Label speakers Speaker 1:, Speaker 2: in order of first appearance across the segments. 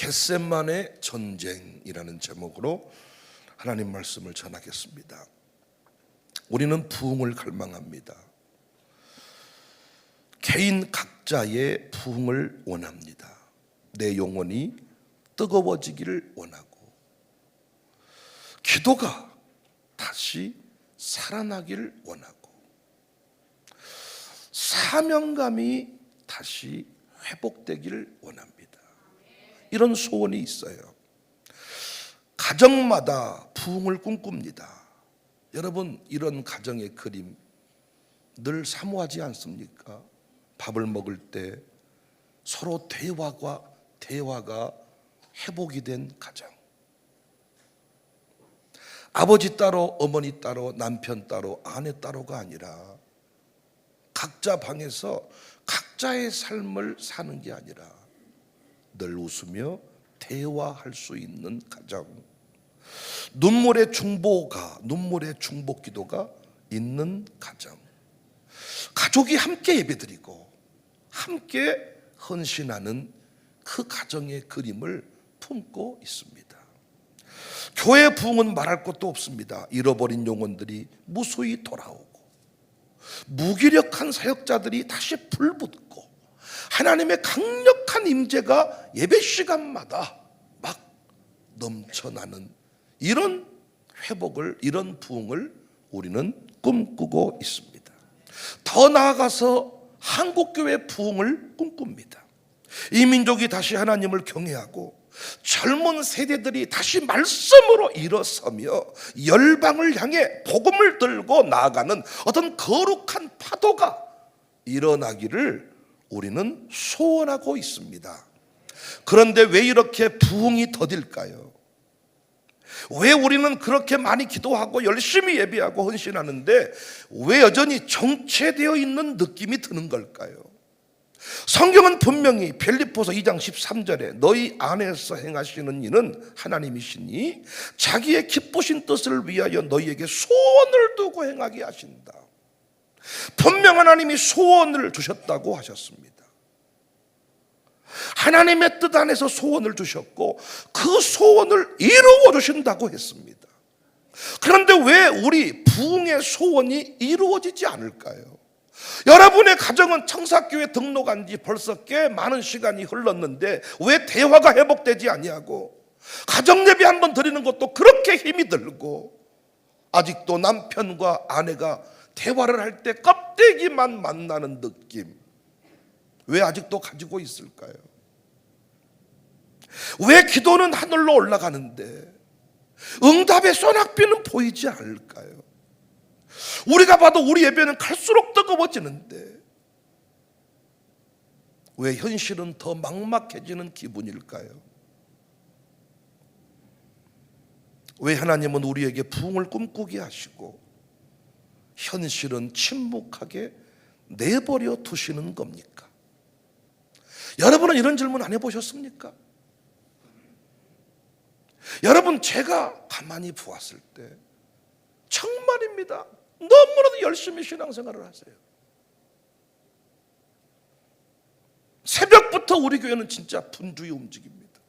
Speaker 1: 겟세마네 전쟁이라는 제목으로 하나님 말씀을 전하겠습니다. 우리는 부흥을 갈망합니다. 개인 각자의 부흥을 원합니다. 내 영혼이 뜨거워지기를 원하고, 기도가 다시 살아나기를 원하고, 사명감이 다시 회복되기를 원합니다. 이런 소원이 있어요. 가정마다 부흥을 꿈꿉니다. 여러분, 이런 가정의 그림 늘 사모하지 않습니까? 밥을 먹을 때 서로 대화가 회복이 된 가정. 아버지 따로, 어머니 따로, 남편 따로, 아내 따로가 아니라 각자 방에서 각자의 삶을 사는 게 아니라 늘 웃으며 대화할 수 있는 가정. 눈물의 중보 기도가 있는 가정. 가족이 함께 예배드리고 함께 헌신하는 그 가정의 그림을 품고 있습니다. 교회 부흥은 말할 것도 없습니다. 잃어버린 영혼들이 무수히 돌아오고, 무기력한 사역자들이 다시 불붙고, 하나님의 강력한 임재가 예배 시간마다 막 넘쳐나는 이런 회복을, 이런 부흥을 우리는 꿈꾸고 있습니다. 더 나아가서 한국교회 부흥을 꿈꿉니다. 이 민족이 다시 하나님을 경외하고 젊은 세대들이 다시 말씀으로 일어서며 열방을 향해 복음을 들고 나아가는 어떤 거룩한 파도가 일어나기를 우리는 소원하고 있습니다. 그런데 왜 이렇게 부흥이 더딜까요? 왜 우리는 그렇게 많이 기도하고 열심히 예배하고 헌신하는데 왜 여전히 정체되어 있는 느낌이 드는 걸까요? 성경은 분명히 빌립보서 2장 13절에 너희 안에서 행하시는 이는 하나님이시니 자기의 기쁘신 뜻을 위하여 너희에게 소원을 두고 행하게 하신다. 분명 하나님이 소원을 주셨다고 하셨습니다. 하나님의 뜻 안에서 소원을 주셨고 그 소원을 이루어 주신다고 했습니다. 그런데 왜 우리 부흥의 소원이 이루어지지 않을까요? 여러분의 가정은 청사교회 등록한 지 벌써 꽤 많은 시간이 흘렀는데 왜 대화가 회복되지 아니하고, 가정예배 한번 드리는 것도 그렇게 힘이 들고, 아직도 남편과 아내가 대화를 할 때 껍데기만 만나는 느낌, 왜 아직도 가지고 있을까요? 왜 기도는 하늘로 올라가는데 응답의 소낙비는 보이지 않을까요? 우리가 봐도 우리 예배는 갈수록 뜨거워지는데 왜 현실은 더 막막해지는 기분일까요? 왜 하나님은 우리에게 부흥을 꿈꾸게 하시고 현실은 침묵하게 내버려 두시는 겁니까? 여러분은 이런 질문 안 해보셨습니까? 여러분, 제가 가만히 보았을 때 정말입니다, 너무나도 열심히 신앙생활을 하세요. 새벽부터 우리 교회는 진짜 분주히 움직입니다.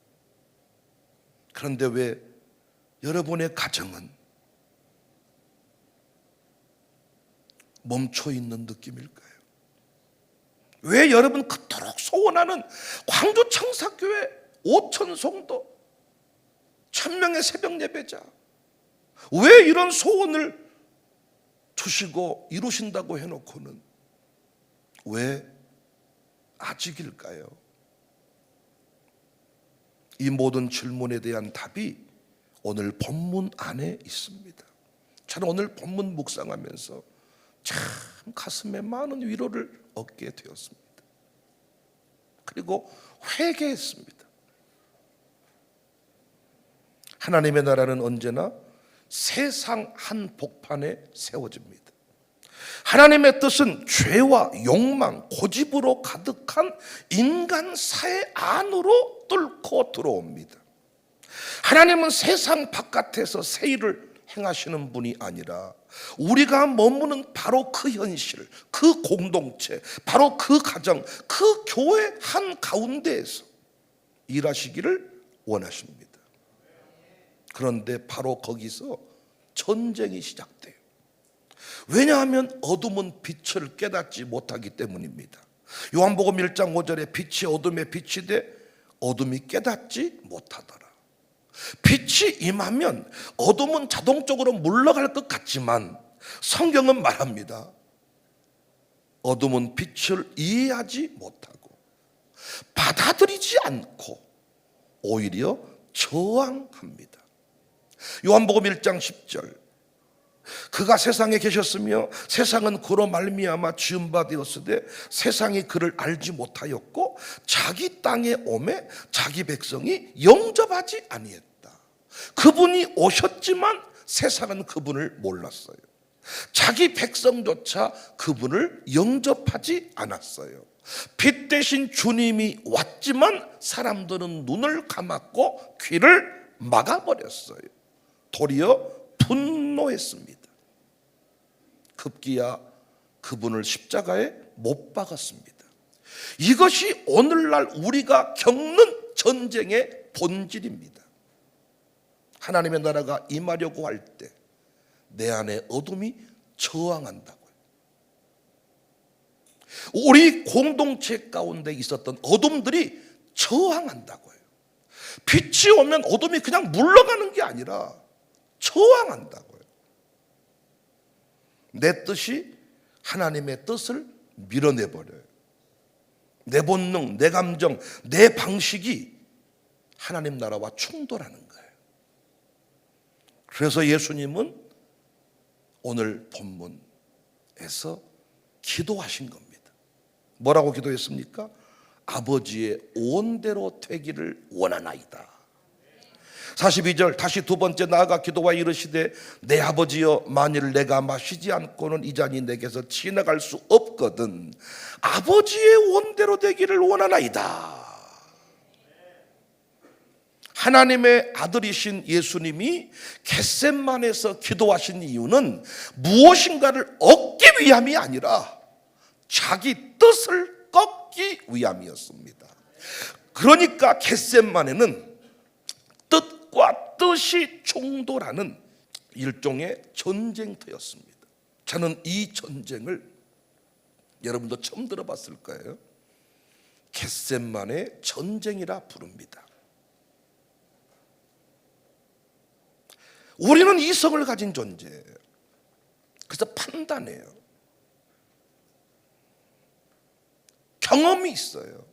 Speaker 1: 그런데 왜 여러분의 가정은 멈춰 있는 느낌일까요? 왜 여러분 그토록 소원하는 광주 청사교회 5천 성도 1000명의 새벽 예배자, 왜 이런 소원을 주시고 이루신다고 해놓고는 왜 아직일까요? 이 모든 질문에 대한 답이 오늘 본문 안에 있습니다. 저는 오늘 본문 묵상하면서 참 가슴에 많은 위로를 얻게 되었습니다. 그리고 회개했습니다. 하나님의 나라는 언제나 세상 한복판에 세워집니다. 하나님의 뜻은 죄와 욕망, 고집으로 가득한 인간 사회 안으로 뚫고 들어옵니다. 하나님은 세상 바깥에서 새 일을 행하시는 분이 아니라 우리가 머무는 바로 그 현실, 그 공동체, 바로 그 가정, 그 교회 한가운데에서 일하시기를 원하십니다. 그런데 바로 거기서 전쟁이 시작돼요. 왜냐하면 어둠은 빛을 깨닫지 못하기 때문입니다. 요한복음 1장 5절에 빛이 어둠에 빛이 돼 어둠이 깨닫지 못하더라. 빛이 임하면 어둠은 자동적으로 물러갈 것 같지만 성경은 말합니다. 어둠은 빛을 이해하지 못하고 받아들이지 않고 오히려 저항합니다. 요한복음 1장 10절, 그가 세상에 계셨으며 세상은 그로 말미암아 지은 바 되었으되 세상이 그를 알지 못하였고 자기 땅에 오매 자기 백성이 영접하지 아니했다. 그분이 오셨지만 세상은 그분을 몰랐어요. 자기 백성조차 그분을 영접하지 않았어요. 빛 대신 주님이 왔지만 사람들은 눈을 감았고 귀를 막아버렸어요. 도리어 분노했습니다. 급기야 그분을 십자가에 못 박았습니다. 이것이 오늘날 우리가 겪는 전쟁의 본질입니다. 하나님의 나라가 임하려고 할 때 내 안에 어둠이 저항한다고요. 우리 공동체 가운데 있었던 어둠들이 저항한다고요. 빛이 오면 어둠이 그냥 물러가는 게 아니라 저항한다고요. 내 뜻이 하나님의 뜻을 밀어내버려요. 내 본능, 내 감정, 내 방식이 하나님 나라와 충돌하는 거예요. 그래서 예수님은 오늘 본문에서 기도하신 겁니다. 뭐라고 기도했습니까? 아버지의 온대로 되기를 원하나이다. 42절, 다시 두 번째 나아가 기도와 이르시되 내 아버지여 만일 내가 마시지 않고는 이 잔이 내게서 지나갈 수 없거든 아버지의 원대로 되기를 원하나이다. 하나님의 아들이신 예수님이 겟세마네에서 기도하신 이유는 무엇인가를 얻기 위함이 아니라 자기 뜻을 꺾기 위함이었습니다. 그러니까 겟세마네는 뜻과 뜻이 충돌하는 일종의 전쟁터였습니다. 저는 이 전쟁을 여러분도 처음 들어봤을 거예요. 겟세마네 전쟁이라 부릅니다. 우리는 이성을 가진 존재예요. 그래서 판단해요. 경험이 있어요.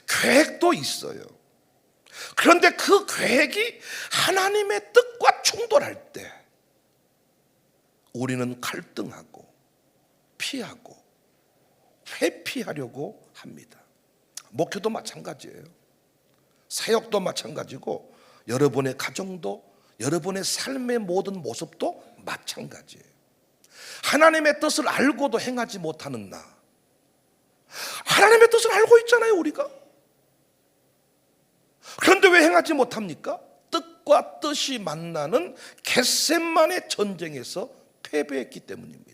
Speaker 1: 계획도 있어요. 그런데 그 계획이 하나님의 뜻과 충돌할 때 우리는 갈등하고 피하고 회피하려고 합니다. 목회도 마찬가지예요. 사역도 마찬가지고 여러분의 가정도 여러분의 삶의 모든 모습도 마찬가지예요. 하나님의 뜻을 알고도 행하지 못하는 나. 하나님의 뜻을 알고 있잖아요, 우리가. 그런데 왜 행하지 못합니까? 뜻과 뜻이 만나는 겟세마네 전쟁에서 패배했기 때문입니다.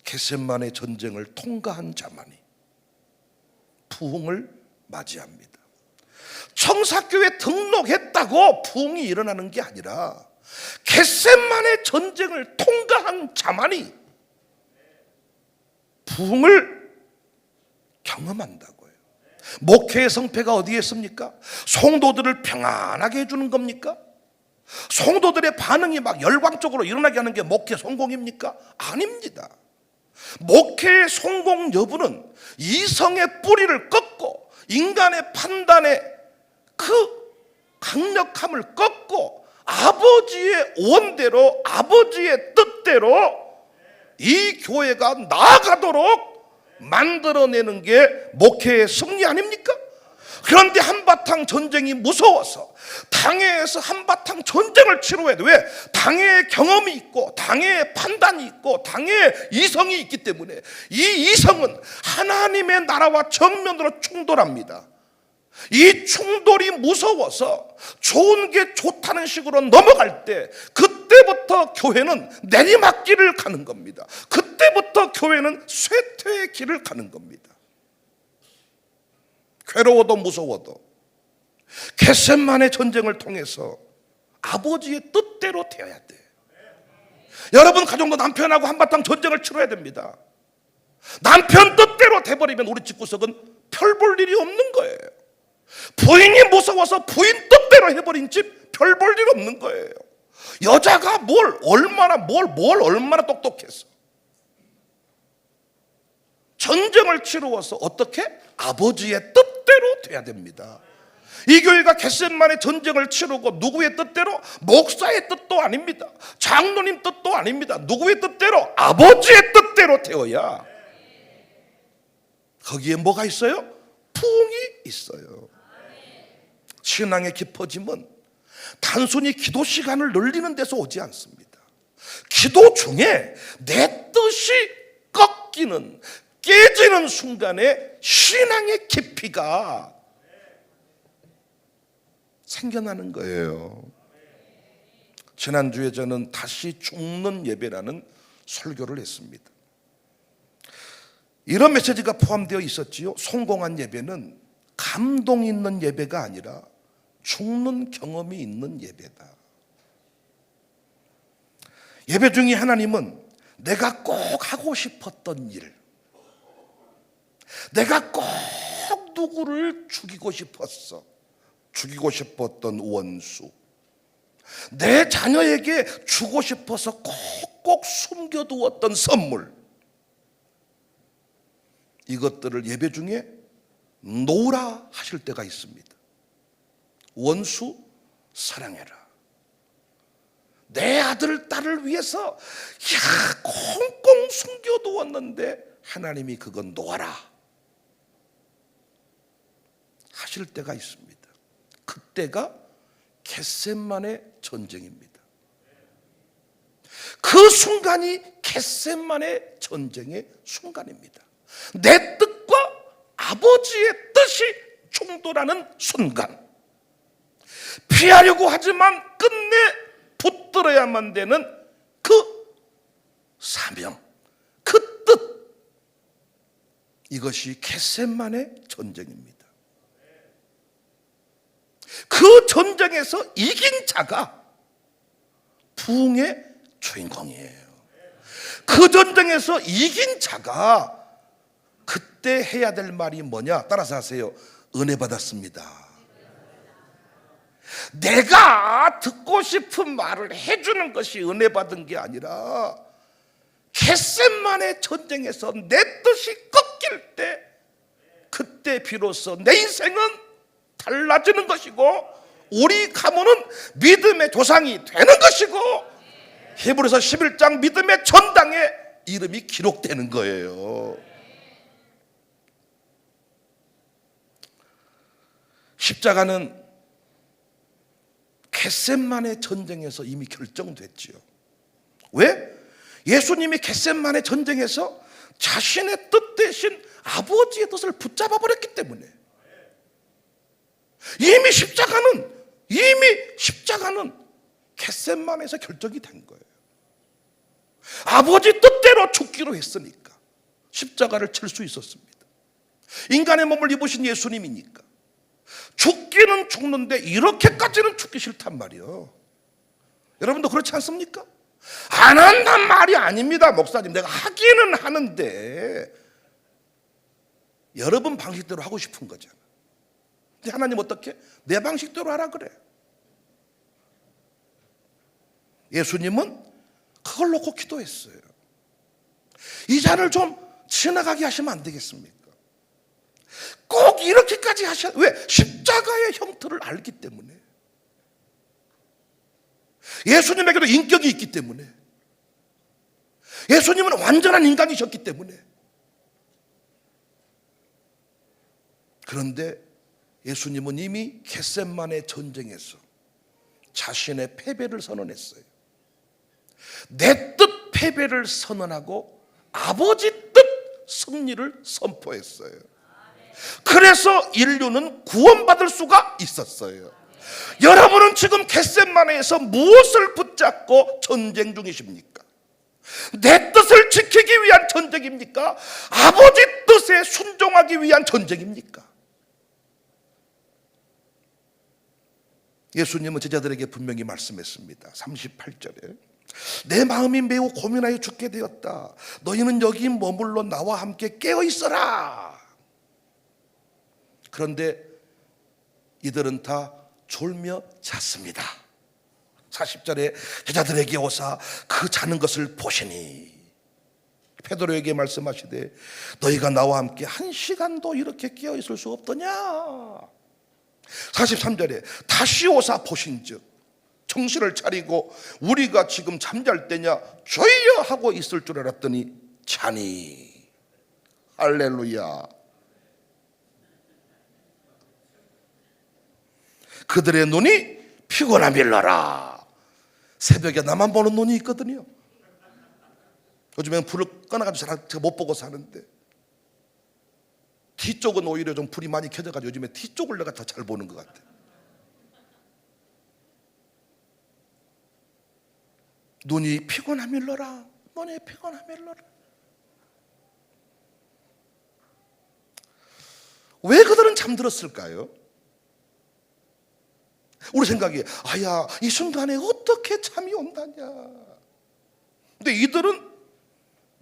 Speaker 1: 겟세마네 전쟁을 통과한 자만이 부흥을 맞이합니다. 청사교회 등록했다고 부흥이 일어나는 게 아니라 겟세마네 전쟁을 통과한 자만이 부흥을 경험한다고요. 목회의 성패가 어디에 있습니까? 성도들을 평안하게 해주는 겁니까? 성도들의 반응이 막 열광적으로 일어나게 하는 게 목회 성공입니까? 아닙니다. 목회의 성공 여부는 이성의 뿌리를 꺾고 인간의 판단에 그 강력함을 꺾고 아버지의 원대로 아버지의 뜻대로 이 교회가 나아가도록 만들어내는 게 목회의 승리 아닙니까? 그런데 한바탕 전쟁이 무서워서 당회에서 한바탕 전쟁을 치러야 돼. 왜? 당회의 경험이 있고 당회의 판단이 있고 당회의 이성이 있기 때문에 이 이성은 하나님의 나라와 정면으로 충돌합니다. 이 충돌이 무서워서 좋은 게 좋다는 식으로 넘어갈 때 그때부터 교회는 내리막길을 가는 겁니다. 그때부터 교회는 쇠퇴의 길을 가는 겁니다. 괴로워도 무서워도 겟세마네 전쟁을 통해서 아버지의 뜻대로 되어야 돼. 여러분 가정도 남편하고 한바탕 전쟁을 치러야 됩니다. 남편 뜻대로 돼버리면 우리 집구석은 별 볼 일이 없는 거예요. 부인이 무서워서 부인 뜻대로 해버린 집 별 볼 일 없는 거예요. 여자가 뭘 얼마나 똑똑해서 전쟁을 치루어서 어떻게? 아버지의 뜻대로 돼야 됩니다. 이 교회가 겟세마네 전쟁을 치르고 누구의 뜻대로? 목사의 뜻도 아닙니다. 장로님 뜻도 아닙니다. 누구의 뜻대로? 아버지의 뜻대로 되어야 거기에 뭐가 있어요? 부흥이 있어요. 신앙의 깊어짐은 단순히 기도 시간을 늘리는 데서 오지 않습니다. 기도 중에 내 뜻이 꺾이는, 깨지는 순간에 신앙의 깊이가 생겨나는 거예요. 지난주에 저는 다시 죽는 예배라는 설교를 했습니다. 이런 메시지가 포함되어 있었지요. 성공한 예배는 감동 있는 예배가 아니라 죽는 경험이 있는 예배다. 예배 중에 하나님은 내가 꼭 하고 싶었던 일, 내가 꼭 누구를 죽이고 싶었어, 죽이고 싶었던 원수, 내 자녀에게 주고 싶어서 꼭 숨겨두었던 선물, 이것들을 예배 중에 놓으라 하실 때가 있습니다. 원수 사랑해라. 내 아들 딸을 위해서 꽁꽁 숨겨두었는데 하나님이 그건 놓아라 하실 때가 있습니다. 그때가 겟세마네 전쟁입니다. 그 순간이 겟세마네 전쟁의 순간입니다. 내 뜻과 아버지의 뜻이 충돌하는 순간, 피하려고 하지만 끝내 붙들어야만 되는 그 사명, 그 뜻, 이것이 겟세마네 전쟁입니다. 그 전쟁에서 이긴 자가 부흥의 주인공이에요. 그 전쟁에서 이긴 자가 그때 해야 될 말이 뭐냐? 따라서 하세요. 은혜 받았습니다. 내가 듣고 싶은 말을 해주는 것이 은혜 받은 게 아니라 겟세마네 전쟁에서 내 뜻이 꺾일 때, 그때 비로소 내 인생은 달라지는 것이고 우리 가문은 믿음의 조상이 되는 것이고 히브리서 11장 믿음의 전당에 이름이 기록되는 거예요. 십자가는 겟세마네 전쟁에서 이미 결정됐지요. 왜? 예수님이 겟세마네 전쟁에서 자신의 뜻 대신 아버지의 뜻을 붙잡아 버렸기 때문에 이미 십자가는 겟세마네에서 결정이 된 거예요. 아버지 뜻대로 죽기로 했으니까 십자가를 칠 수 있었습니다. 인간의 몸을 입으신 예수님이니까 죽기는 죽는데 이렇게까지는 죽기 싫단 말이에요. 여러분도 그렇지 않습니까? 안 한단 말이 아닙니다. 목사님, 내가 하기는 하는데 여러분 방식대로 하고 싶은 거잖아. 근데 하나님 어떻게? 내 방식대로 하라 그래. 예수님은 그걸 놓고 기도했어요. 이 잔을 좀 지나가게 하시면 안 되겠습니까? 꼭 이렇게까지 하셔야, 왜? 십자가의 형태를 알기 때문에, 예수님에게도 인격이 있기 때문에, 예수님은 완전한 인간이셨기 때문에. 그런데 예수님은 이미 겟세마네 전쟁에서 자신의 패배를 선언했어요. 내 뜻 패배를 선언하고 아버지 뜻 승리를 선포했어요. 그래서 인류는 구원받을 수가 있었어요. 여러분은 지금 겟세마네에서 무엇을 붙잡고 전쟁 중이십니까? 내 뜻을 지키기 위한 전쟁입니까? 아버지 뜻에 순종하기 위한 전쟁입니까? 예수님은 제자들에게 분명히 말씀했습니다. 38절에 내 마음이 매우 고민하여 죽게 되었다. 너희는 여기 머물러 나와 함께 깨어 있어라. 그런데 이들은 다 졸며 잤습니다. 40절에 제자들에게 오사 그 자는 것을 보시니 베드로에게 말씀하시되 너희가 나와 함께 한 시간도 이렇게 깨어 있을 수 없더냐. 43절에 다시 오사 보신즉 정신을 차리고 우리가 지금 잠잘 때냐 주여 하고 있을 줄 알았더니 자니. 할렐루야. 그들의 눈이 피곤하밀러라. 새벽에 나만 보는 눈이 있거든요. 요즘엔 불을 꺼놔가지고 제가 못 보고 사는데 뒤쪽은 오히려 좀 불이 많이 켜져가지고 요즘에 뒤쪽을 내가 더 잘 보는 것 같아요. 눈이 피곤하밀러라. 눈이 피곤하밀러라. 왜 그들은 잠들었을까요? 우리 생각에 아야 이 순간에 어떻게 잠이 온다냐. 근데 이들은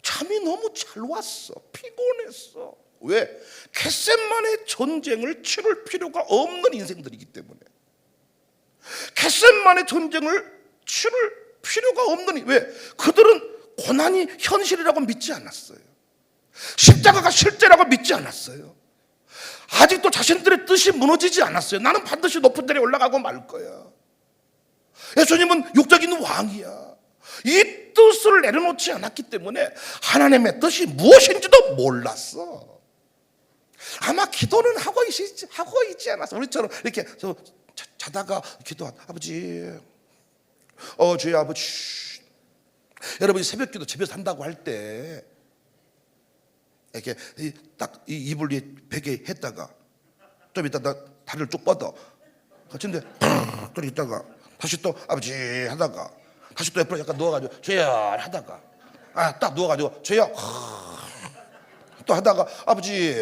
Speaker 1: 잠이 너무 잘 왔어. 피곤했어. 왜? 겟셋만의 전쟁을 치를 필요가 없는 인생들이기 때문에. 겟셋만의 전쟁을 치를 필요가 없는. 왜? 그들은 고난이 현실이라고 믿지 않았어요. 십자가가 실제라고 믿지 않았어요. 아직도 자신들의 뜻이 무너지지 않았어요. 나는 반드시 높은 데에 올라가고 말 거야. 예수님은 육적인 왕이야. 이 뜻을 내려놓지 않았기 때문에 하나님의 뜻이 무엇인지도 몰랐어. 아마 기도는 하고 있지 않았어. 우리처럼 이렇게 자다가 기도한 아버지, 주의 아버지. 여러분이 새벽 기도 집에서 한다고 할 때 이렇게 딱 이 이불 위에 베개 했다가 좀 이따 나 다리를 쭉 뻗어. 그런데 또 있다가 다시 또 아버지 하다가 다시 또 옆으로 약간 누워가지고 주여 하다가 딱 누워가지고 주여 또 하다가 아버지.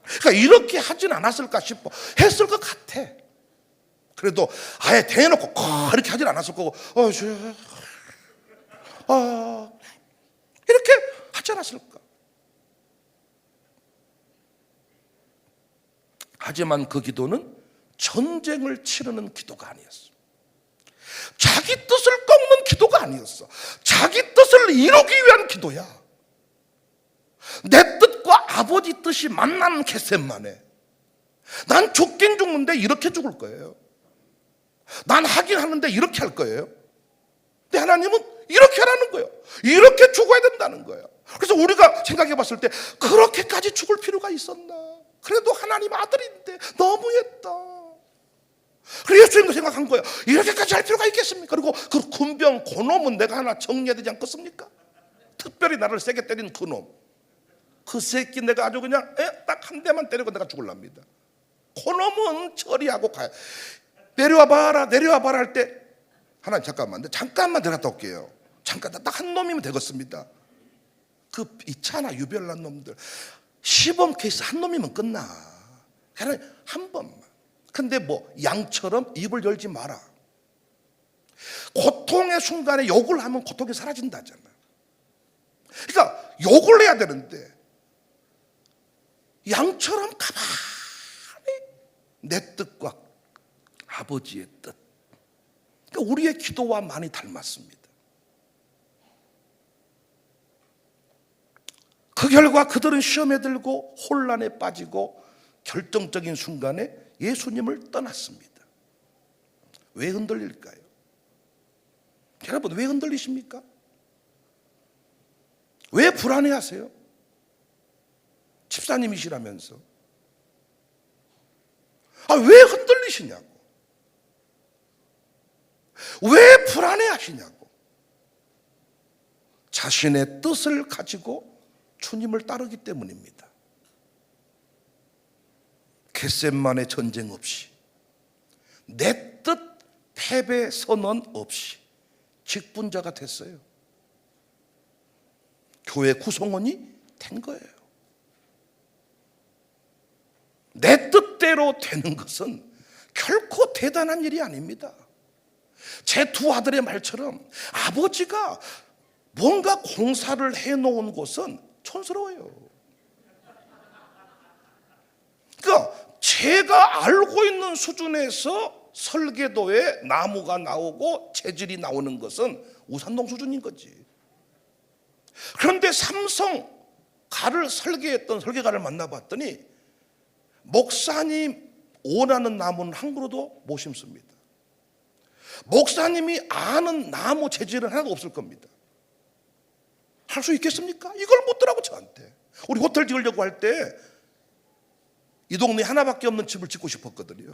Speaker 1: 그러니까 이렇게 하진 않았을까 싶어. 했을 것 같아. 그래도 아예 대놓고 이렇게 하진 않았을 거고 주여 이렇게 하지 않았을까. 하지만 그 기도는 전쟁을 치르는 기도가 아니었어. 자기 뜻을 꺾는 기도가 아니었어. 자기 뜻을 이루기 위한 기도야. 내 뜻과 아버지 뜻이 만나는 겟셋만에 난 죽긴 죽는데 이렇게 죽을 거예요. 난 하긴 하는데 이렇게 할 거예요. 근데 하나님은 이렇게 하라는 거예요. 이렇게 죽어야 된다는 거예요. 그래서 우리가 생각해 봤을 때 그렇게까지 죽을 필요가 있었나. 그래도 하나님 아들인데 너무했다. 그래서 예수님도 생각한 거예요. 이렇게까지 할 필요가 있겠습니까? 그리고 그 군병 그놈은 내가 하나 정리해야 되지 않겠습니까? 특별히 나를 세게 때린 그놈. 그 새끼 내가 아주 그냥 딱 한 대만 때리고 내가 죽을랍니다. 그놈은 처리하고 가요. 내려와 봐라 할 때 하나님 잠깐만 내려갔다 올게요. 잠깐 딱 한 놈이면 되겠습니다. 그 있잖아 유별난 놈들. 시범 케이스 한 놈이면 끝나. 그냥 한 번만. 근데 뭐 양처럼 입을 열지 마라. 고통의 순간에 욕을 하면 고통이 사라진다잖아. 그러니까 욕을 해야 되는데 양처럼 가만히 내 뜻과 아버지의 뜻. 그러니까 우리의 기도와 많이 닮았습니다. 그 결과 그들은 시험에 들고 혼란에 빠지고 결정적인 순간에 예수님을 떠났습니다. 왜 흔들릴까요? 여러분 왜 흔들리십니까? 왜 불안해하세요? 집사님이시라면서. 왜 흔들리시냐고. 왜 불안해하시냐고. 자신의 뜻을 가지고 주님을 따르기 때문입니다. 겟셋만의 전쟁 없이, 내 뜻 패배 선언 없이 직분자가 됐어요. 교회 구성원이 된 거예요. 내 뜻대로 되는 것은 결코 대단한 일이 아닙니다. 제 두 아들의 말처럼 아버지가 뭔가 공사를 해놓은 곳은 촌스러워요. 그러니까 제가 알고 있는 수준에서 설계도에 나무가 나오고 재질이 나오는 것은 우산동 수준인 거지. 그런데 삼성 가를 설계했던 설계가를 만나봤더니 목사님 원하는 나무는 한 그루도 못 심습니다. 목사님이 아는 나무 재질은 하나도 없을 겁니다. 할 수 있겠습니까? 이걸 묻더라고 저한테. 우리 호텔 지으려고 할 때 이 동네에 하나밖에 없는 집을 짓고 싶었거든요.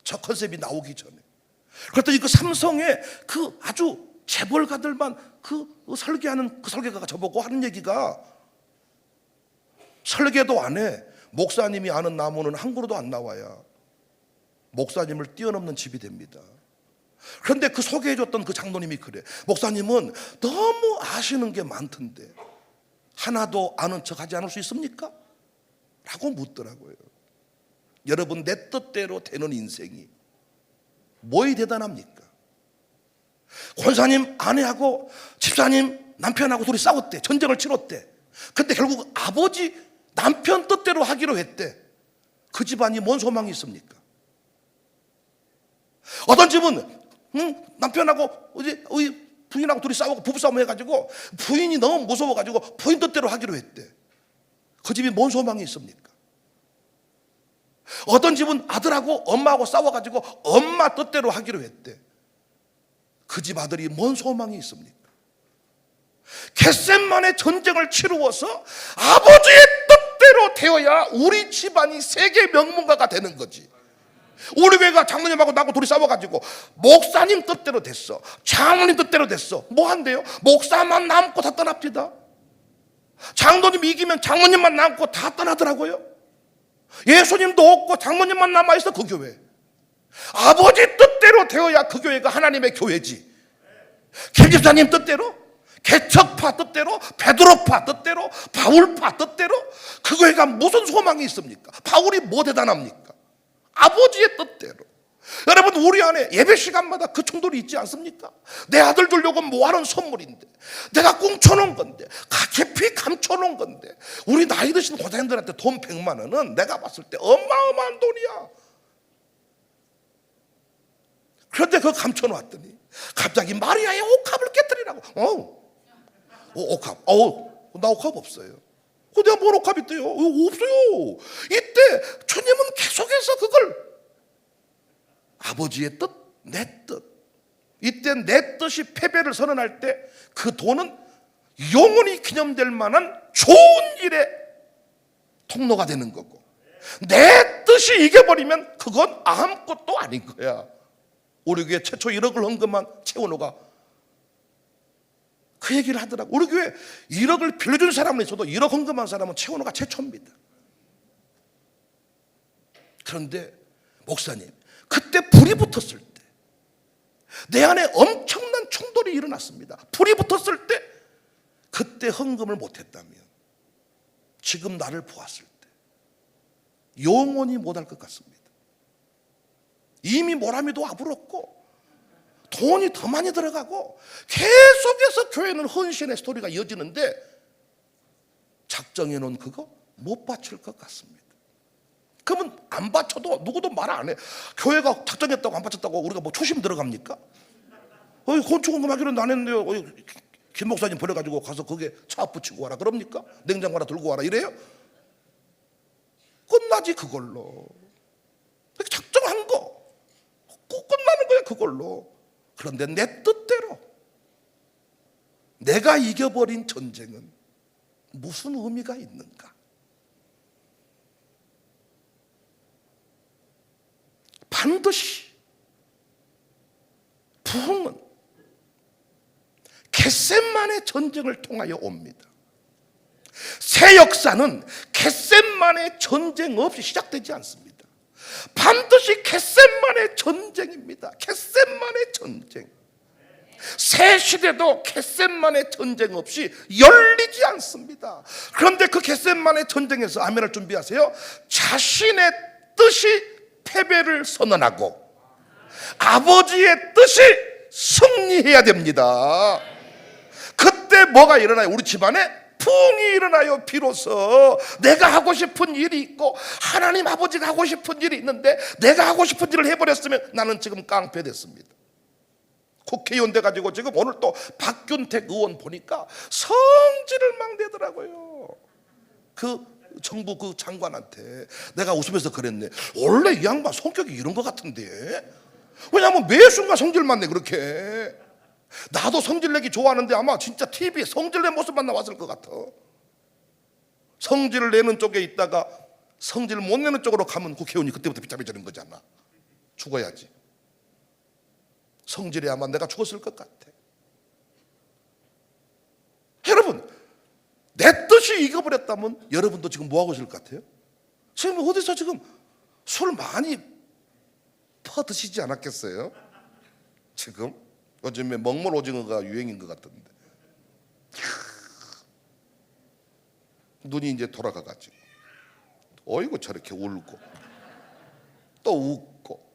Speaker 1: 저 컨셉이 나오기 전에. 그랬더니 그 삼성의 그 아주 재벌가들만 그 설계하는 그 설계가가 저보고 하는 얘기가 설계도 안 해. 목사님이 아는 나무는 한 그루도 안 나와야 목사님을 뛰어넘는 집이 됩니다. 그런데 그 소개해줬던 그 장로님이 그래. 목사님은 너무 아시는 게 많던데 하나도 아는 척 하지 않을 수 있습니까? 라고 묻더라고요. 여러분, 내 뜻대로 되는 인생이 뭐이 대단합니까? 권사님 아내하고 집사님 남편하고 둘이 싸웠대. 전쟁을 치렀대. 근데 결국 아버지 남편 뜻대로 하기로 했대. 그 집안이 뭔 소망이 있습니까? 어떤 집은 남편하고 우리 부인하고 둘이 싸우고 부부싸움 해가지고 부인이 너무 무서워가지고 부인 뜻대로 하기로 했대. 그 집이 뭔 소망이 있습니까? 어떤 집은 아들하고 엄마하고 싸워가지고 엄마 뜻대로 하기로 했대. 그 집 아들이 뭔 소망이 있습니까? 겟셋만의 전쟁을 치루어서 아버지의 뜻대로 되어야 우리 집안이 세계 명문가가 되는 거지. 우리 교회가 장로님하고 나하고 둘이 싸워가지고 목사님 뜻대로 됐어. 장로님 뜻대로 됐어. 뭐 한대요? 목사만 남고 다 떠납니다. 장로님 이기면 장로님만 남고 다 떠나더라고요. 예수님도 없고 장로님만 남아있어. 그 교회 아버지 뜻대로 되어야 그 교회가 하나님의 교회지. 김 집사님 뜻대로, 개척파 뜻대로, 베드로파 뜻대로, 바울파 뜻대로 그 교회가 무슨 소망이 있습니까? 바울이 뭐 대단합니까? 아버지의 뜻대로. 여러분, 우리 안에 예배 시간마다 그 충돌이 있지 않습니까? 내 아들 주려고 모아놓은 선물인데, 내가 꽁쳐놓은 건데, 깊이 감춰놓은 건데, 우리 나이 드신 고생들한테 돈 100만 원은 내가 봤을 때 어마어마한 돈이야. 그런데 그거 감춰놓았더니 갑자기 마리아의 옥합을 깨뜨리라고. 옥합. 나 옥합 없어요. 내가 뭘 옥합 있대요? 없어요. 이때 주님은 계속해서 그걸 아버지의 뜻, 내 뜻. 이때 내 뜻이 패배를 선언할 때 그 돈은 영원히 기념될 만한 좋은 일의 통로가 되는 거고, 내 뜻이 이겨버리면 그건 아무것도 아닌 거야. 우리 교회 최초 1억을 헌금한 최원호가 그 얘기를 하더라고. 우리 교회 1억을 빌려준 사람은 있어도 1억 헌금한 사람은 최원호가 최초입니다. 그런데 목사님, 그때 불이 붙었을 때 내 안에 엄청난 충돌이 일어났습니다. 불이 붙었을 때 그때 헌금을 못했다면 지금 나를 보았을 때 영원히 못할 것 같습니다. 이미 모라미도 아부렀고 돈이 더 많이 들어가고 계속해서 교회는 헌신의 스토리가 이어지는데 작정해 놓은 그거 못 바칠 것 같습니다. 그러면 안 바쳐도 누구도 말 안 해. 교회가 작정했다고 안 바쳤다고 우리가 뭐 초심 들어갑니까? 건축원금 하기로 안 했는데요. 김 목사님 보내가지고 가서 거기에 차 붙이고 와라 그럽니까? 냉장고 하나 들고 와라 이래요? 끝나지 그걸로. 작정한 거 꼭 끝나는 거야 그걸로. 그런데 내 뜻대로 내가 이겨버린 전쟁은 무슨 의미가 있는가? 반드시 부흥은 겟셋만의 전쟁을 통하여 옵니다. 새 역사는 겟셋만의 전쟁 없이 시작되지 않습니다. 반드시 겟셋만의 전쟁입니다. 겟셋만의 전쟁. 새 시대도 겟셋만의 전쟁 없이 열리지 않습니다. 그런데 그 겟셋만의 전쟁에서 아멘을 준비하세요. 자신의 뜻이 패배를 선언하고 아버지의 뜻이 승리해야 됩니다. 그때 뭐가 일어나요? 우리 집안에 부흥이 일어나요. 비로소 내가 하고 싶은 일이 있고 하나님 아버지가 하고 싶은 일이 있는데 내가 하고 싶은 일을 해버렸으면 나는 지금 깡패 됐습니다. 국회의원 돼가지고 지금 오늘 또 박균택 의원 보니까 성질을 막 내더라고요. 그 정부 그 장관한테. 내가 웃으면서 그랬네. 원래 이 양반 성격이 이런 것 같은데. 왜냐하면 매 순간 성질만 내 그렇게. 나도 성질내기 좋아하는데 아마 진짜 TV에 성질낸 모습만 나왔을 것 같아. 성질을 내는 쪽에 있다가 성질을 못 내는 쪽으로 가면 국회의원이 그때부터 비참해지는 거잖아. 죽어야지. 성질이 아마 내가 죽었을 것 같아. 여러분, 내 뜻이 익어버렸다면 여러분도 지금 뭐하고 있을 것 같아요? 지금 어디서 지금 술 많이 퍼드시지 않았겠어요? 지금 요즘에 먹물 오징어가 유행인 것 같던데. 눈이 이제 돌아가가지고 어이구 저렇게 울고 또 웃고.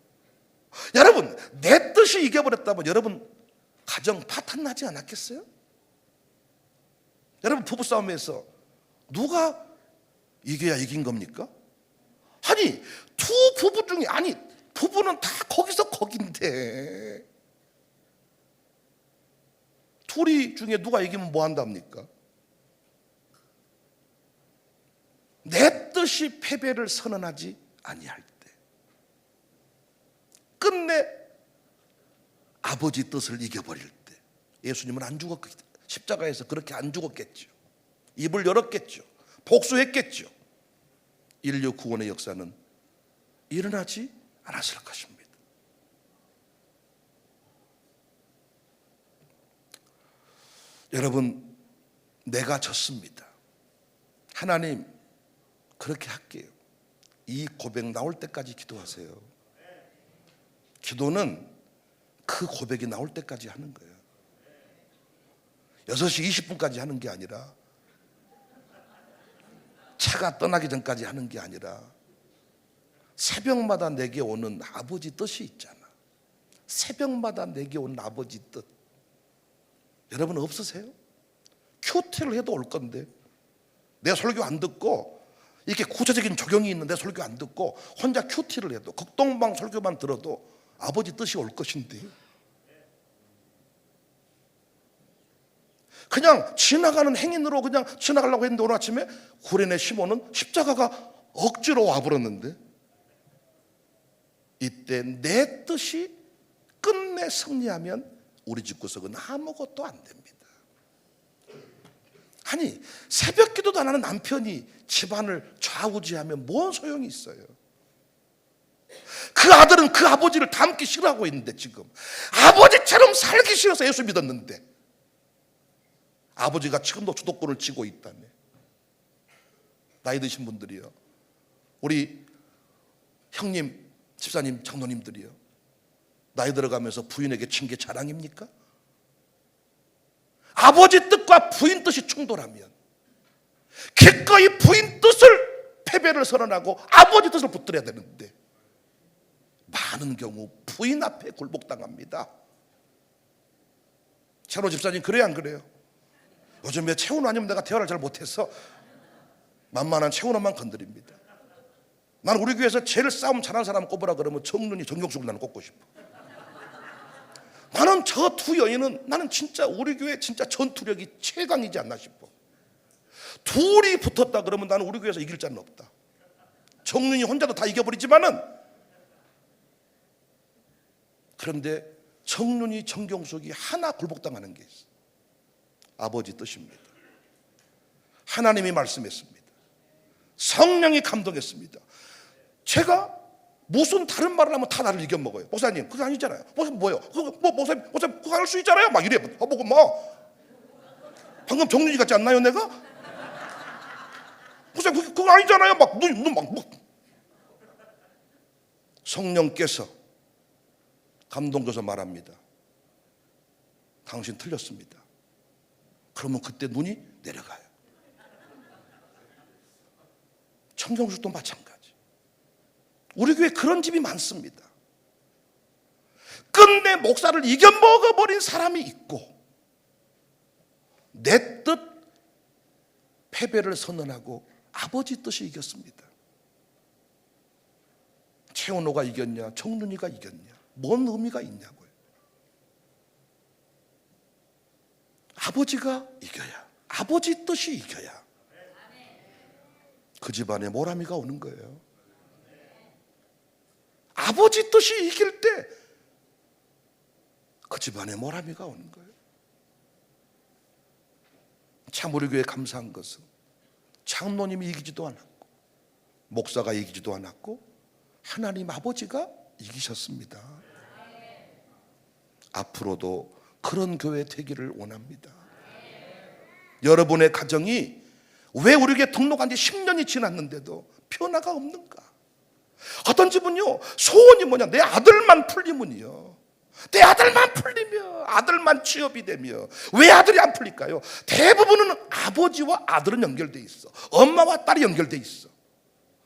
Speaker 1: 여러분, 내 뜻이 이겨버렸다면 여러분 가정 파탄 나지 않았겠어요? 여러분, 부부싸움에서 누가 이겨야 이긴 겁니까? 아니, 두 부부 중에, 아니 부부는 다 거기서 거긴데 둘이 중에 누가 이기면 뭐 한답니까? 내 뜻이 패배를 선언하지 아니할 때, 끝내 아버지 뜻을 이겨버릴 때. 예수님은 안 죽었겠죠. 십자가에서 그렇게 안 죽었겠죠. 입을 열었겠죠. 복수했겠죠. 인류 구원의 역사는 일어나지 않았을 것입니다. 여러분, 내가 졌습니다. 하나님, 그렇게 할게요. 이 고백 나올 때까지 기도하세요. 기도는 그 고백이 나올 때까지 하는 거예요. 6시 20분까지 하는 게 아니라, 차가 떠나기 전까지 하는 게 아니라, 새벽마다 내게 오는 아버지 뜻이 있잖아. 새벽마다 내게 오는 아버지 뜻. 여러분 없으세요? 큐티를 해도 올 건데 내 설교 안 듣고, 이렇게 구체적인 적용이 있는 내 설교 안 듣고 혼자 큐티를 해도, 극동방 설교만 들어도 아버지 뜻이 올 것인데, 그냥 지나가는 행인으로 그냥 지나가려고 했는데 오늘 아침에 구레네 시몬은 십자가가 억지로 와버렸는데, 이때 내 뜻이 끝내 승리하면 우리 집구석은 아무것도 안 됩니다. 아니, 새벽 기도도 안 하는 남편이 집안을 좌우지하면 뭔 소용이 있어요? 그 아들은 그 아버지를 닮기 싫어하고 있는데, 지금 아버지처럼 살기 싫어서 예수 믿었는데 아버지가 지금도 주도권을 쥐고 있다며. 나이 드신 분들이요, 우리 형님, 집사님, 장로님들이요, 나이 들어가면서 부인에게 친 게 자랑입니까? 아버지 뜻과 부인 뜻이 충돌하면 기꺼이 부인 뜻을 패배를 선언하고 아버지 뜻을 붙들어야 되는데, 많은 경우 부인 앞에 굴복당합니다. 최은호 집사님 그래요 안 그래요? 요즘에 최은호 아니면 내가 대화를 잘 못해서 만만한 최은호만 건드립니다. 나는 우리 교회에서 제일 싸움 잘하는 사람 꼽으라 그러면 정눈이, 정경숙을 나는 꼽고 싶어. 나는 저 두 여인은, 나는 진짜 우리 교회 진짜 전투력이 최강이지 않나 싶어. 둘이 붙었다 그러면 나는 우리 교회에서 이길 자는 없다. 정눈이 혼자도 다 이겨버리지만은, 그런데 정눈이, 정경숙이 하나 굴복당하는 게 있어. 아버지 뜻입니다. 하나님이 말씀했습니다. 성령이 감동했습니다. 제가 무슨 다른 말을 하면 다 나를 이겨먹어요. 목사님 그거 아니잖아요. 목사님 뭐요? 그거 뭐 목사님 그거 할 수 있잖아요. 막 이래. 보고 뭐 방금 정윤이 같지 않나요 내가? 목사님 그거 아니잖아요. 막 눈 막 성령께서 감동 줘서 말합니다. 당신 틀렸습니다. 그러면 그때 눈이 내려가요. 청경숙도 마찬가지. 우리 교회 그런 집이 많습니다. 끝내 목사를 이겨먹어버린 사람이 있고, 내 뜻 패배를 선언하고 아버지 뜻이 이겼습니다. 최원호가 이겼냐, 정윤이가 이겼냐, 뭔 의미가 있냐고요. 아버지가 이겨야, 아버지 뜻이 이겨야 그 집안에 모라미가 오는 거예요. 아버지 뜻이 이길 때 그 집안에 모라미가 오는 거예요. 참 우리 교회 감사한 것은 장로님이 이기지도 않았고, 목사가 이기지도 않았고, 하나님 아버지가 이기셨습니다. 앞으로도 그런 교회 되기를 원합니다. 여러분의 가정이 왜 우리 교회 등록한 지 10년이 지났는데도 변화가 없는가? 어떤 집은요, 소원이 뭐냐, 내 아들만 풀리면요, 내 아들만 풀리며, 아들만 취업이 되며. 왜 아들이 안 풀릴까요? 대부분은 아버지와 아들은 연결돼 있어. 엄마와 딸이 연결돼 있어.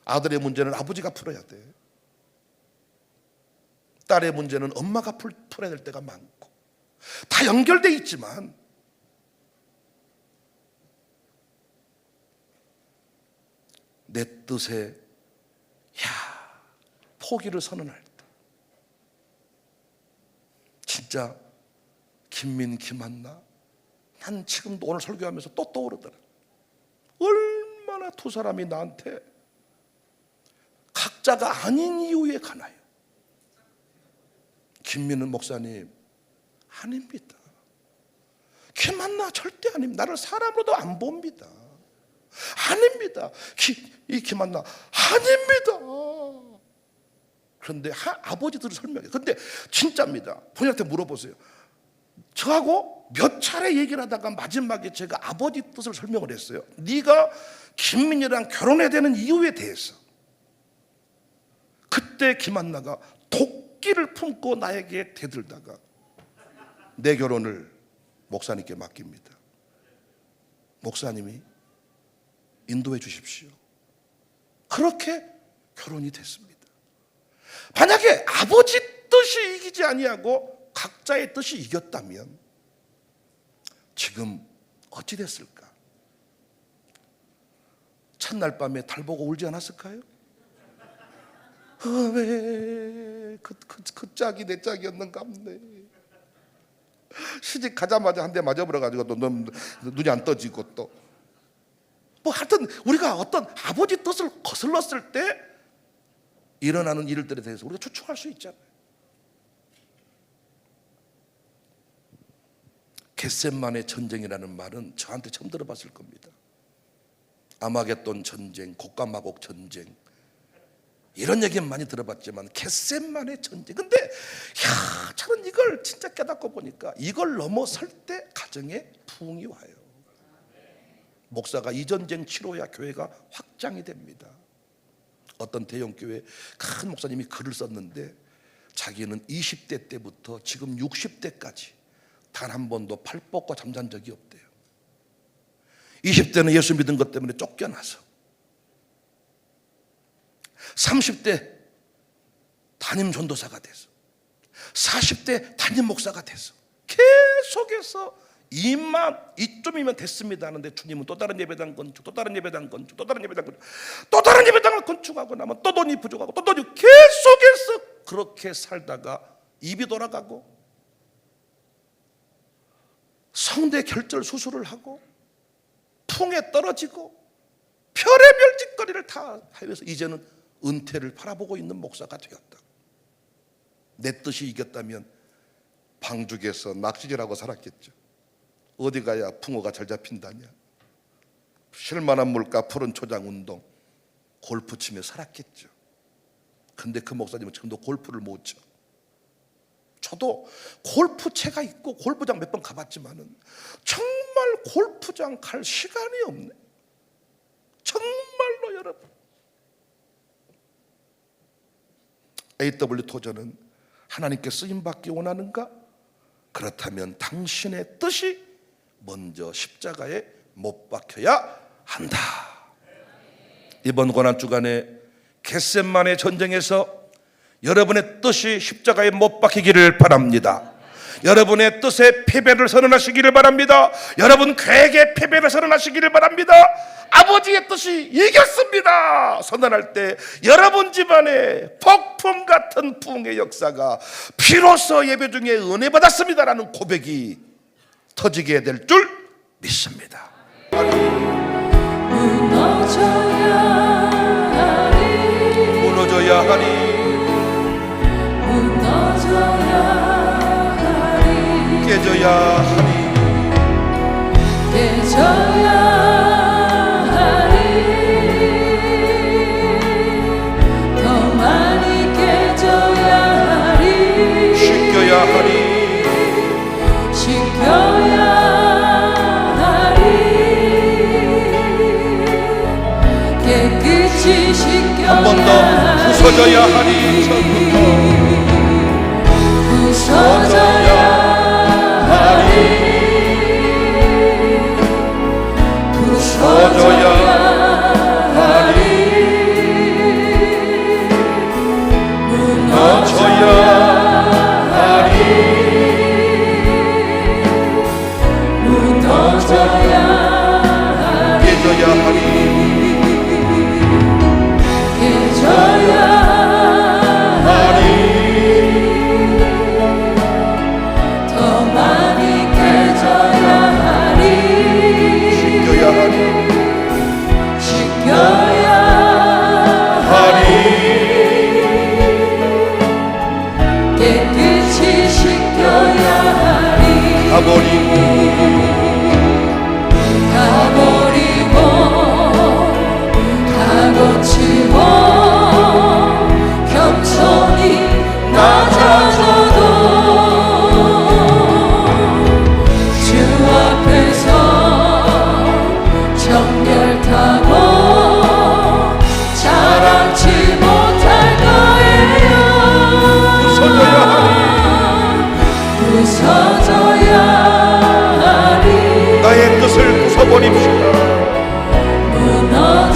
Speaker 1: 아들의 문제는 아버지가 풀어야 돼. 딸의 문제는 엄마가 풀어야 될 때가 많고. 다 연결돼 있지만 내 뜻에 포기를 선언할 때, 진짜 김민, 김한나, 난 지금도 오늘 설교하면서 또 떠오르더라. 얼마나 두 사람이 나한테 각자가 아닌 이유에 가나요? 김민은 목사님, 아닙니다. 김한나 절대 아닙니다. 나를 사람으로도 안 봅니다. 아닙니다. 이 김한나 아닙니다. 그런데 아버지들을 설명해. 근데 진짜입니다. 본인한테 물어보세요. 저하고 몇 차례 얘기를 하다가 마지막에 제가 아버지 뜻을 설명을 했어요. 네가 김민이랑 결혼해야 되는 이유에 대해서. 그때 김한나가 도끼를 품고 나에게 대들다가 내 결혼을 목사님께 맡깁니다. 목사님이 인도해 주십시오. 그렇게 결혼이 됐습니다. 만약에 아버지 뜻이 이기지 아니하고 각자의 뜻이 이겼다면 지금 어찌 됐을까? 첫날 밤에 달 보고 울지 않았을까요? 왜 그 짝이 내 짝이었는갑네. 시집 가자마자 한 대 맞아버려가지고 또 눈이 안 떠지고 또 뭐 하여튼 우리가 어떤 아버지 뜻을 거슬렀을 때 일어나는 일들에 대해서 우리가 추측할 수 있잖아요. 겟셋만의 전쟁이라는 말은 저한테 처음 들어봤을 겁니다. 아마겟돈 전쟁, 곡과마곡 전쟁, 이런 얘기는 많이 들어봤지만 겟셋만의 전쟁. 근데 저는 이걸 진짜 깨닫고 보니까 이걸 넘어설 때 가정에 부흥이 와요. 목사가 이 전쟁 치러야 교회가 확장이 됩니다. 어떤 대형교회 큰 목사님이 글을 썼는데 자기는 20대 때부터 지금 60대까지 단 한 번도 팔 뻗고 잠잔 적이 없대요. 20대는 예수 믿은 것 때문에 쫓겨나서, 30대 담임 전도사가 돼서, 40대 담임 목사가 돼서 계속해서 이쯤이면 됐습니다 하는데 주님은 또 다른 예배당 건축, 또 다른 예배당 건축, 또 다른 예배당 건축, 또 다른 예배당을 건축하고 나면 또 돈이 부족하고 또 돈이, 계속해서 그렇게 살다가 입이 돌아가고 성대 결절 수술을 하고 풍에 떨어지고 별의별 짓거리를 다 하면서 이제는 은퇴를 바라보고 있는 목사가 되었다. 내 뜻이 이겼다면 방죽에서 낚시질하고 살았겠죠. 어디 가야 풍어가 잘 잡힌다냐, 쉴만한 물가, 푸른 초장 운동, 골프 치며 살았겠죠. 근데 그 목사님은 지금도 골프를 못 쳐. 저도 골프채가 있고 골프장 몇 번 가봤지만은 정말 골프장 갈 시간이 없네. 정말로 여러분. A.W. 토저는 하나님께 쓰임받기 원하는가? 그렇다면 당신의 뜻이 먼저 십자가에 못 박혀야 한다. 이번 고난주간에 겟셋만의 전쟁에서 여러분의 뜻이 십자가에 못 박히기를 바랍니다. 여러분의 뜻에 패배를 선언하시기를 바랍니다. 여러분 계획에 패배를 선언하시기를 바랍니다. 아버지의 뜻이 이겼습니다 선언할 때 여러분 집안에 폭풍 같은 부흥의 역사가 비로소 예배 중에 은혜 받았습니다라는 고백이 터지게 될 줄 믿습니다. 무너져야 하리 깨져야 하리
Speaker 2: 더 많이 깨져야 하리
Speaker 1: 씻겨야 하리
Speaker 2: 씻겨야 하리 깨끗이 씻겨야
Speaker 1: 한 번 더 부서져야 하리 처음부터
Speaker 2: 부서져야 하리 부서져야 하리 무너져야 하리 무너져야
Speaker 1: 깨져야 하리
Speaker 2: 깨져야
Speaker 1: 하리
Speaker 2: 더 많이 깨져야 하리
Speaker 1: 씻겨야 하리
Speaker 2: 씻겨야
Speaker 1: 하리
Speaker 2: 깨끗이 씻겨야 하리
Speaker 1: 가버리고
Speaker 2: 가버리고 다 고치고 겸손히 낮아져도 주 앞에서 정결타고 자랑치 못할 거예요 부서져야 하리
Speaker 1: 나의 뜻을 부숴버립시다.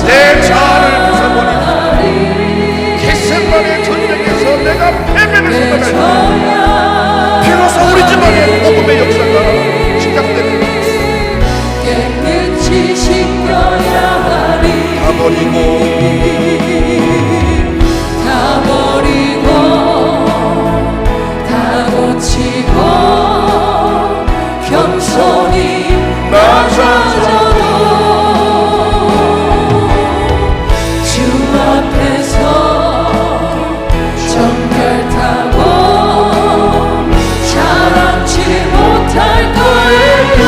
Speaker 1: 내 자아를 부숴버립시다. 겟세마네 전쟁에서 내가 패배를 선언할 때 비로소 우리 집안에 복음의 역사가 시작됩니다.
Speaker 2: 깨끗이 씻겨야 하리
Speaker 1: 가버리고
Speaker 2: 다 버리고 다 고치고 겸손히 낮아져도 주 앞에서 정결타고 자랑치 못할 거예요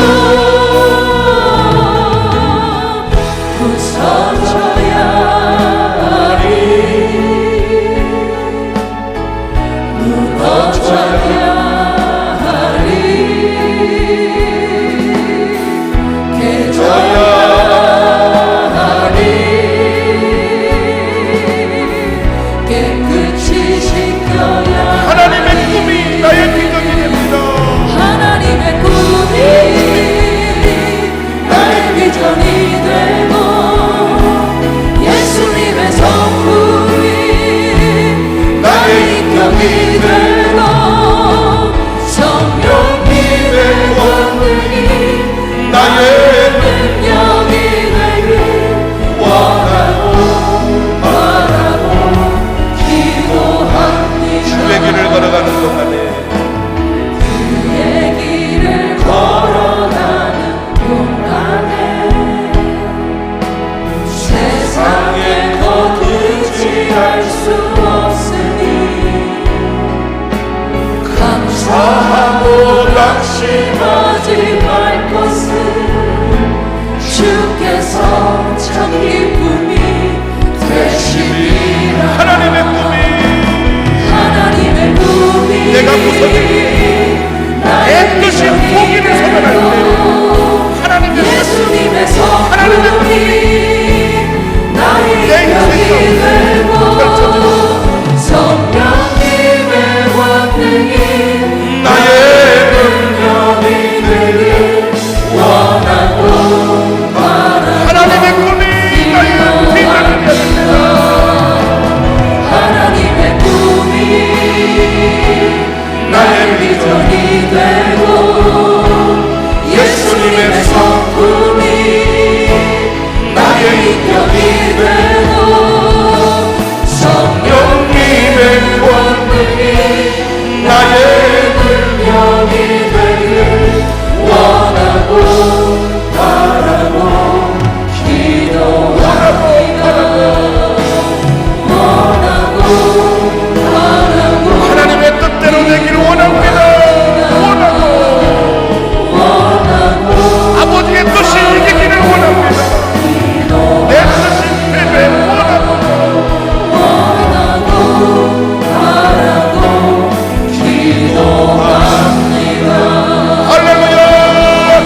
Speaker 2: 부서져야 하리 무너져야 하리 깨져야 하리 깨끗이 씻겨야
Speaker 1: 하나님의 꿈이 나의 비전이 됩니다.
Speaker 2: 하나님의 꿈이 나의 비전이 되고 예수님의 성품이 나의 인격이 되고 성령님의 권능이 나의 능력이 되길 원하고 바라고 기도합니다
Speaker 1: 주의 길을 걸어가는 동안에
Speaker 2: 주의 길을 걸어가는 동안에 세상에 거두지 할 수 없으니 감사하고 낙심하지 말 것을 주께서 참기